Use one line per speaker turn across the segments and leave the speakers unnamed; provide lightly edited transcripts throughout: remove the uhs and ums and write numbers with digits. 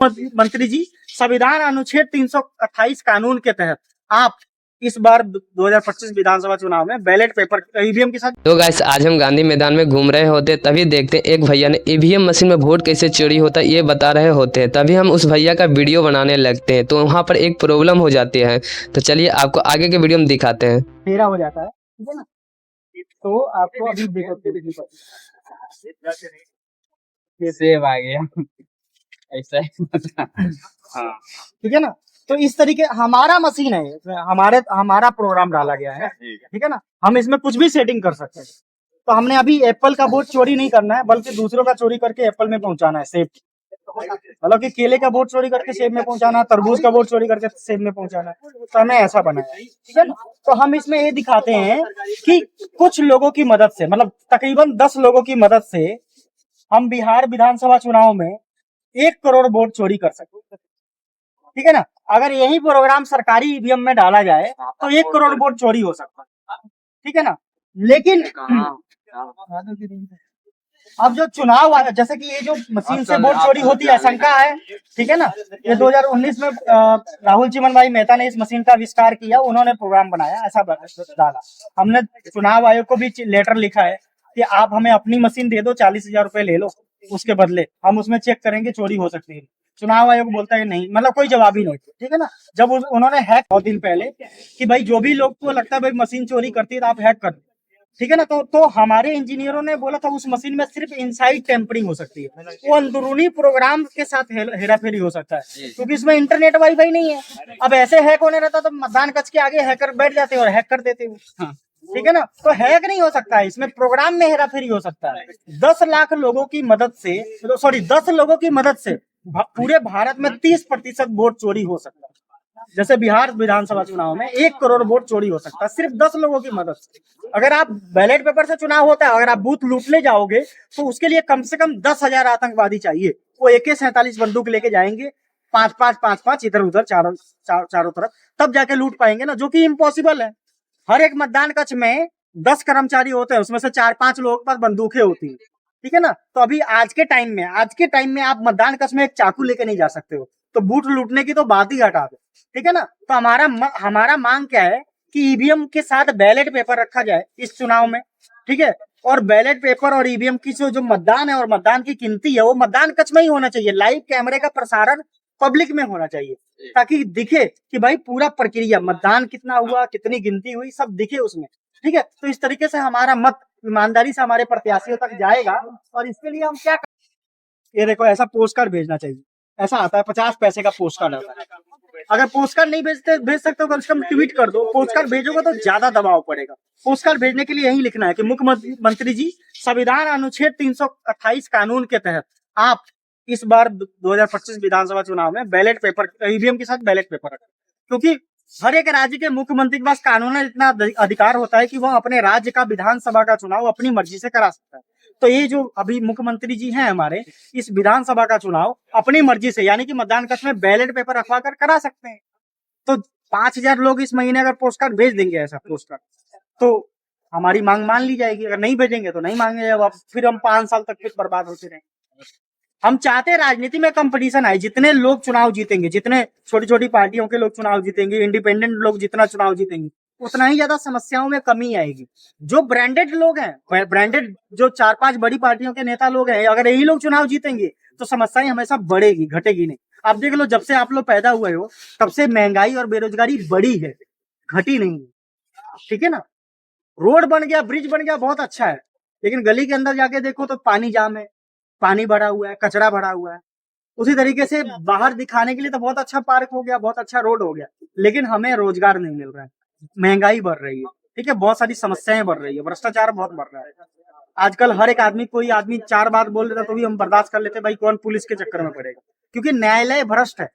मंत्री जी, संविधान अनुच्छेद 328 कानून के तहत आप इस बार 2025 विधानसभा चुनाव में बैलेट पेपर ईवीएम के साथ।
तो गाइस आज हम गांधी मैदान में घूम रहे होते तभी देखते एक भैया ने ईवीएम मशीन में वोट कैसे चोरी होता है ये बता रहे होते हैं। तभी हम उस भैया का वीडियो बनाने लगते हैं तो वहाँ पर एक प्रॉब्लम हो जाती है। तो चलिए आपको आगे के वीडियो में दिखाते हैं।
मेरा हो जाता है, ठीक है ना। तो आपको अभी देखो
सेव आ गया ऐसा
हाँ, ठीक है ना। तो इस तरीके हमारा मशीन है, इसमें हमारा प्रोग्राम डाला गया है, ठीक है ना। हम इसमें कुछ भी सेटिंग कर सकते हैं। तो हमने अभी एप्पल का बोर्ड चोरी नहीं करना है, बल्कि दूसरों का चोरी करके एप्पल में पहुंचाना है, सेब। मतलब कि केले का बोर्ड चोरी करके सेब में पहुंचाना है, तरबूज का बोर्ड चोरी करके सेब में पहुंचाना है। तो हमें ऐसा बनाया है, ठीक है ना। तो हम इसमें ये दिखाते हैं कि कुछ लोगों की मदद से, मतलब तकरीबन 10 लोगों की मदद से हम बिहार विधानसभा चुनाव में 1 करोड़ वोट चोरी कर सकते हैं, ठीक है ना। अगर यही प्रोग्राम सरकारी ईवीएम में डाला जाए तो 1 करोड़ वोट चोरी हो सकता है, ठीक है ना। लेकिन अब जो चुनाव जैसे कि ये जो मशीन से वोट चोरी होती है आशंका है, ठीक है ना। ये 2019 में राहुल चिमन भाई मेहता ने इस मशीन का आविष्कार किया, उन्होंने प्रोग्राम बनाया, ऐसा डाला। हमने चुनाव आयोग को भी लेटर लिखा है कि आप हमें अपनी मशीन दे दो, 40,000 रुपए ले लो, उसके बदले हम उसमें चेक करेंगे चोरी हो सकती है। चुनाव आयोग बोलता है नहीं, मतलब कोई जवाब ही नहीं, ठीक है ना। जब उन्होंने हैक 2 दिन पहले कि भाई जो भी लोग को लगता है भाई मशीन चोरी करती है तो आप हैक कर दो, ठीक है ना। तो हमारे इंजीनियरों ने बोला था उस मशीन में सिर्फ इनसाइड टेम्परिंग हो सकती है, वो अंदरूनी प्रोग्राम के साथ हेराफेरी हो सकता है, क्योंकि इसमें इंटरनेट वाईफाई नहीं है। अब ऐसे हैक होने रहता तो मतदान कक्ष के आगे हैकर बैठ जाते और हैक कर देते हैं, ठीक है ना। तो हैक नहीं हो सकता है, इसमें प्रोग्राम में हेराफेरी हो सकता है। 10 लाख लोगों की मदद से, सॉरी 10 लोगों की मदद से पूरे भारत में 30% वोट चोरी हो सकता है। जैसे बिहार विधानसभा चुनाव में 1 करोड़ वोट चोरी हो सकता है सिर्फ 10 लोगों की मदद से। अगर आप बैलेट पेपर से चुनाव होता है, अगर आप बूथ लूटने जाओगे तो उसके लिए कम से कम 10,000 आतंकवादी चाहिए। वो AK-47 बंदूक लेके जाएंगे, 5-5 इधर उधर चारों तरफ, तब जाके लूट पाएंगे ना, जो कि इम्पॉसिबल है। हर एक मतदान कक्ष में 10 कर्मचारी होते हैं, उसमें से 4-5 लोगों के पास बंदूकें होती है, ठीक है ना। तो अभी आज के टाइम में आप मतदान कक्ष में एक चाकू लेके नहीं जा सकते हो, तो बूथ लूटने की तो बात ही हटा दो, ठीक है ना। तो हमारा मांग क्या है कि ईवीएम के साथ बैलेट पेपर रखा जाए इस चुनाव में, ठीक है। और बैलेट पेपर और ईवीएम की जो मतदान है और मतदान की गिनती है वो मतदान कक्ष में ही होना चाहिए। लाइव कैमरे का प्रसारण पब्लिक में होना चाहिए, ताकि दिखे कि भाई पूरा प्रक्रिया मतदान कितना हुआ, कितनी गिनती हुई, सब दिखे उसमें, ठीक है। तो इस तरीके से हमारा मत ईमानदारी से हमारे प्रत्याशियों तक जाएगा। और इसके लिए हम क्या, ये देखो ऐसा पोस्ट कार्ड भेजना चाहिए, ऐसा आता है 50 पैसे का पोस्ट कार्ड आता है। अगर पोस्ट कार्ड नहीं भेज सकते हो कम से कम ट्वीट कर दो। पोस्ट कार्ड भेजोगे तो ज्यादा दबाव पड़ेगा। पोस्ट कार्ड भेजने के लिए यही लिखना है कि मुख्यमंत्री जी, संविधान अनुच्छेद 328 कानून के तहत आप इस बार 2025 विधानसभा चुनाव में बैलेट पेपर ईवीएम के साथ बैलेट पेपर रखें। क्योंकि हर एक राज्य के मुख्यमंत्री के पास कानूनन इतना अधिकार होता है कि वह अपने राज्य का विधानसभा का चुनाव अपनी मर्जी से करा सकता है। तो ये जो अभी मुख्यमंत्री जी हैं हमारे, इस विधानसभा का चुनाव अपनी मर्जी से, यानी कि मतदान कक्ष में बैलेट पेपर रखवा कर करा सकते हैं। तो 5,000 लोग इस महीने अगर पोस्ट कार्ड भेज देंगे, ऐसा पोस्ट कार्ड, तो हमारी मांग मान ली जाएगी। अगर नहीं भेजेंगे तो नहीं मांगे, अब फिर हम 5 साल तक फिर बर्बाद होते रहेंगे। हम चाहते हैं राजनीति में कंपटीशन आए, जितने लोग चुनाव जीतेंगे, जितने छोटी छोटी पार्टियों के लोग चुनाव जीतेंगे, इंडिपेंडेंट लोग जितना चुनाव जीतेंगे, उतना ही ज्यादा समस्याओं में कमी आएगी। जो ब्रांडेड लोग हैं, ब्रांडेड जो 4-5 बड़ी पार्टियों के नेता लोग हैं, अगर यही लोग चुनाव जीतेंगे तो समस्याएं हमेशा बढ़ेगी, घटेगी नहीं। आप देख लो, जब से आप लोग पैदा हुए हो तब से महंगाई और बेरोजगारी बढ़ी है, घटी नहीं, ठीक है ना। रोड बन गया, ब्रिज बन गया, बहुत अच्छा है, लेकिन गली के अंदर जाके देखो तो पानी जाम है, पानी भरा हुआ है, कचरा भरा हुआ है। उसी तरीके से बाहर दिखाने के लिए तो बहुत अच्छा पार्क हो गया, बहुत अच्छा रोड हो गया, लेकिन हमें रोजगार नहीं मिल रहा है, महंगाई बढ़ रही है, ठीक है, बहुत सारी समस्याएं बढ़ रही है, भ्रष्टाचार बहुत बढ़ रहा है। आजकल हर एक आदमी, कोई आदमी 4 बात बोल देता तो भी हम बर्दाश्त कर लेते, भाई कौन पुलिस के चक्कर में पड़ेगा, क्योंकि न्यायालय भ्रष्ट है,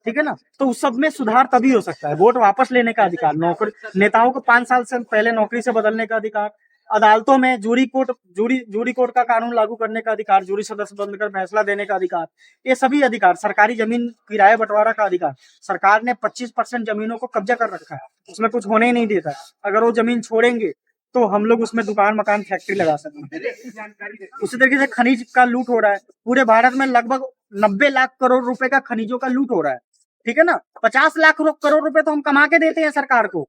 ठीक है ना। तो उस सब में सुधार तभी हो सकता है। वोट वापस लेने का अधिकार, नौकरी, नेताओं को 5 साल से पहले नौकरी से बदलने का अधिकार, अदालतों में जूरी कोर्ट का कानून लागू करने का अधिकार, जूरी सदस्य बनकर फैसला देने का अधिकार, ये सभी अधिकार, सरकारी जमीन किराए बंटवारा का अधिकार। सरकार ने 25% जमीनों को कब्जा कर रखा है, उसमें कुछ होने ही नहीं देता। अगर वो जमीन छोड़ेंगे तो हम लोग उसमें दुकान मकान फैक्ट्री लगा सकते हैं। उसी तरीके से खनिज का लूट हो रहा है। पूरे भारत में लगभग 90 लाख करोड़ रुपए का खनिजों का लूट हो रहा है, ठीक है ना। 50 लाख करोड़ रुपए तो हम कमा के देते हैं सरकार को,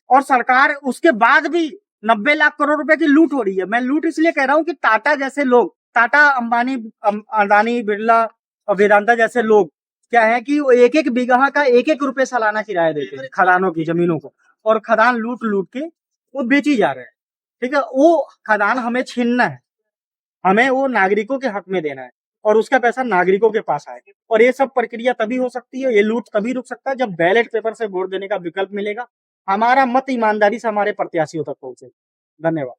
और सरकार उसके बाद भी 90 लाख करोड़ रुपए की लूट हो रही है। मैं लूट इसलिए कह रहा हूँ कि टाटा जैसे लोग, टाटा, अंबानी, अदानी, बिरला और वेदांता जैसे लोग क्या है कि वो एक एक बीघा का एक एक रुपए सालाना किराया देते हैं खदानों की जमीनों को, और खदान लूट लूट के वो बेची जा रहे हैं, ठीक है। वो खदान हमें छीनना है, हमें वो नागरिकों के हक में देना है, और उसका पैसा नागरिकों के पास आए। और ये सब प्रक्रिया तभी हो सकती है, ये लूट तभी रुक सकता है जब बैलेट पेपर से वोट देने का विकल्प मिलेगा, हमारा मत ईमानदारी से हमारे प्रत्याशियों तक पहुंचे। धन्यवाद।